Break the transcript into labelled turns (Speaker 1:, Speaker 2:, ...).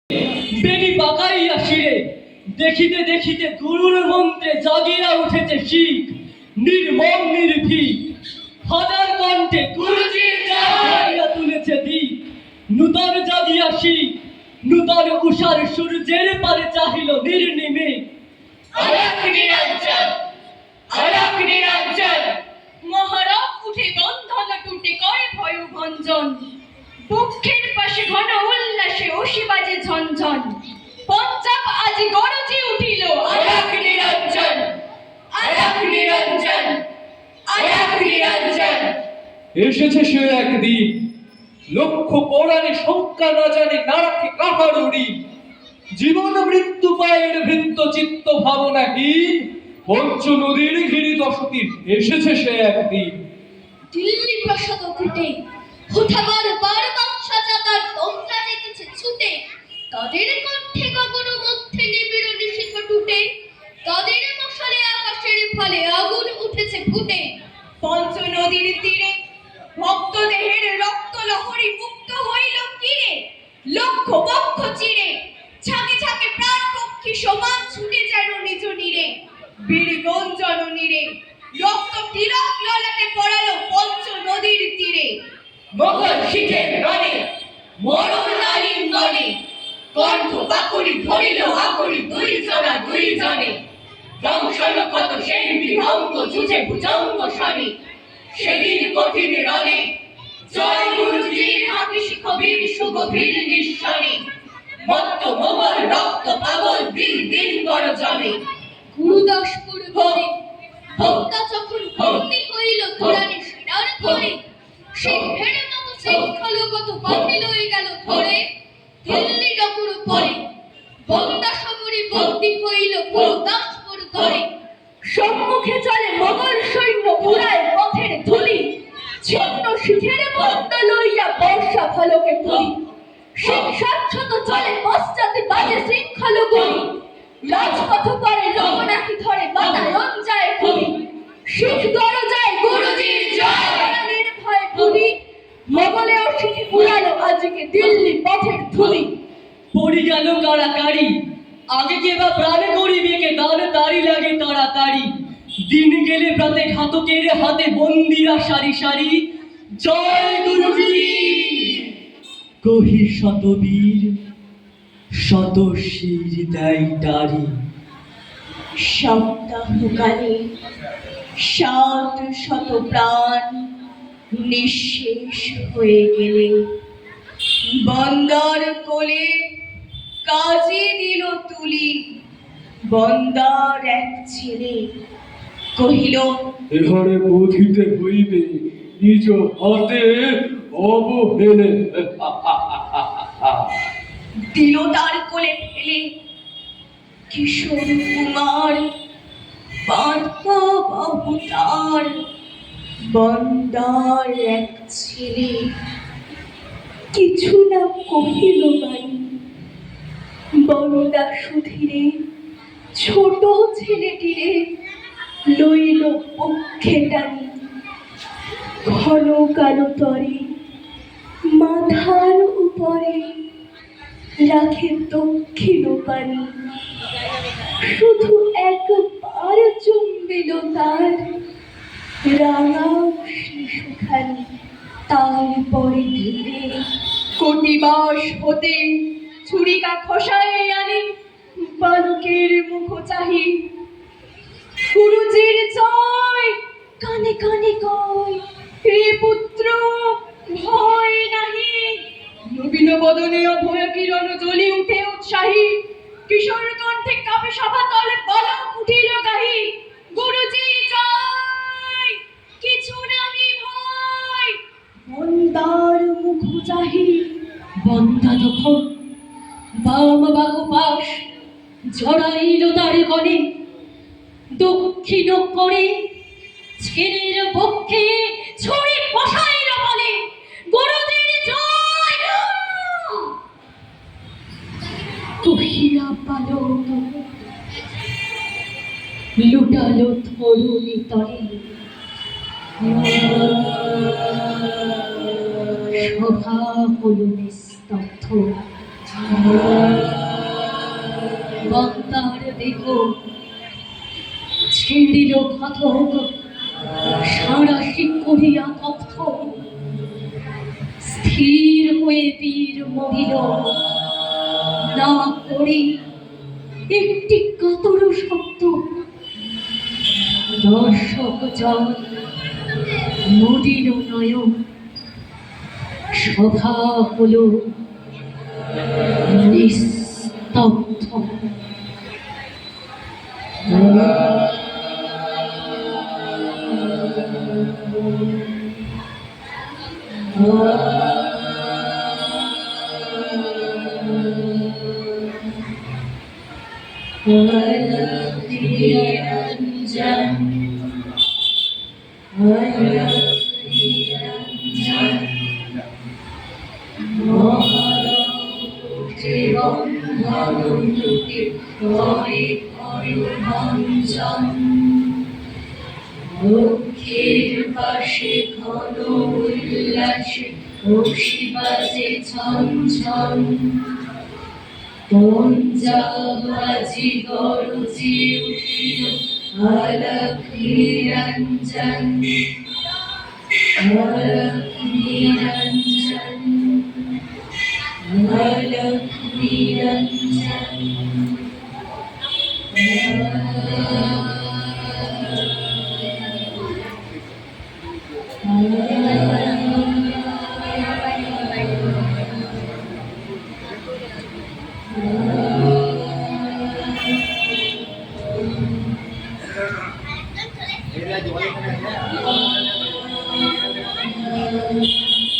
Speaker 1: বেনি বাঁকাইয়া শিরে দেখিতে দেখিতে গুরুর মন্ত্রে জাগিয়া উঠেছে শিখ নির্মম নির্ভীক হাজার কণ্ঠে গুরুজির জাগিয়া তুলেছে দীপ নূতন জাগিয়া শিখ নূতন উষার সূর্যের পারে চাহিল নির্নিমেষ
Speaker 2: আলাপ নিরঞ্জন আলাপ নিরঞ্জন মহারাজ উঠে বন্ধন টুটে করে ভয় ভঞ্জন বুকের পাশে ঘন উল্লাসে ওষি বাজে ঝনঝন পঞ্জাব আজি গরজে উঠিল আলাপ নিরঞ্জন আলাপ নিরঞ্জন আলাপ নিরঞ্জন।
Speaker 3: এসেছে সে একদিন লক্ষ পৌরাণে সংখ্যা না জানে না রাখে কাহার উড়ি জীবন মৃত্যু পায়ের বৃত্ত চিত্ত ভাবনাহীন পঞ্চ নদীর ঘিরি দশতীর এসেছে সে একদিন।
Speaker 4: দিল্লি প্রসাদ কুটে হুঠাবার বারবার সাজাতার তোমরা যেতেছে ছুটে তাদের কণ্ঠে গগন মধ্যে নিবিড় নিশিখ টুটে তাদের মশালে আকাশের ফলে আগুন উঠেছে ফুটে
Speaker 2: পঞ্চ নদীর তীরে ভক্ত দেহের রক্ত লহরী মুক্ত হইল কিরে লক্ষ বক্ষ চিরে ছাকে ছাকে প্রাণ পক্ষী সমান ছুটে যেন নিজ নীরে বীরগঞ্জন নীরে রক্ত তিলক ললাটে পড়ালো পঞ্চ নদীর তীরে মোগল শিখের রণে মরণ নারীর ননে কণ্ঠ বাকরি ধরিল আকরি দুই জনে দংশন কত সেই বিহঙ্গ যুঝে ভুজঙ্গ শনি সেদিন কঠিন রণে জয় গুরুজির হাতি শিখবীর সুগভীর নিঃশ্বরে মত্ত মোগল রক্ত পাগল দিন দিন গরজনে
Speaker 4: গুরুদাসপুর বনে ভক্তা যখন বন্দী হইল পুরাণে শিরার ধরে সিংহের মতো শৃঙ্খল কত বাতিল হয়ে গেল ধরে দিল্লি ডকুর পরে বন্দা সমরি বন্দী হইল গুরুদাসপুর ধরে
Speaker 2: সম্মুখে চলে মোগল সৈন্য উড়ায় পথের ধুলি ছিন্ন শিখের বন্ধ লইয়া বর্ষা ফলকে তুলি সিং স্বচ্ছন্দ চলে পশ্চাতে বাজে শৃঙ্খল গুলি রাজপথ করে লোকনাকি ধরে বাতায়ন যায় খুলি শিখ গড় যায় গুরুজির জয় নির্ভয় ভুলি মোগলেও শিখে উড়ালো আজকে দিল্লি পথের ধুলি
Speaker 1: পড়ি গেল কারাকারি আগে কে বা প্রাণ করিবে কে দান তারি লাগে তাড়াতাড়ি দিন গেলে প্রাতে ঘাতকের হাতে বন্দিরা সারি সারি জয় গুরুজি কহি শতবীর শত শির দেয় তারি
Speaker 2: সপ্তাহকালে সাত শত প্রাণ নিঃশেষ হয়ে গেলে বন্দর কোলে কাজে দিল তুলি বন্দর এক ছেলে কহিল
Speaker 3: এহারে বোধিতে হইবে নিজ হাতে অবহেলে
Speaker 2: দিল তার কোলে ফেলে কিশোর কুমার বাঁধা বাহু তার বন্দার এক ছেলে কিছু না কহিল বাড়ি বন্দা সুধীরে ছোট ছেলেটিরে লইল পক্ষে টানি ঘন কালো তরে মাথার উপরে রাখে দক্ষিণ পানি শুধু একবার চুম্বিল তার রাঙা শিশুখানি তারপরে ধীরে কটিবাস হতে ছুরিকা খসায় আনি বালকের মুখ চাহি গুরুজির জয় কানে কানে কয় হে পুত্র ভয় নাহি নবীন বদনে অভয় কিরণ জ্বলি উঠে উৎসাহী কিশোর কণ্ঠে কাঁপে সভা তলে বালক উঠিল গাহি গুরুজি জয় কিছু নাহি ভয় বন্দার মুখ চাহি
Speaker 1: বন্দা তখন বাম বাহু পাশ জড়াইল তার গণে দক্ষিণ করে ছেলের পক্ষে ছড়ি বসাইল বলে গুরুদের জয় কহিয়া বালক লুটালো তরুণী তরে সভা হল নিস্তব্ধ বক্তার দেখো ছিঁড়িল ঘাতক, সাঁড়াশি করিয়া তপ্ত, স্থির হয়ে বীর মরিল না করে একটি কাতর শব্দ। দর্শক জন মুদিল নয়ন, সভা হলো নিস্তব্ধ।
Speaker 4: দুঃখের পাশে ঘন উল্লাসে বসি বাজে ছন ছন, পঞ্জাবাজি গরজি উঠিল আলোক নিরঞ্জন, আলোক নিরঞ্জন, আলোক নিরঞ্জন।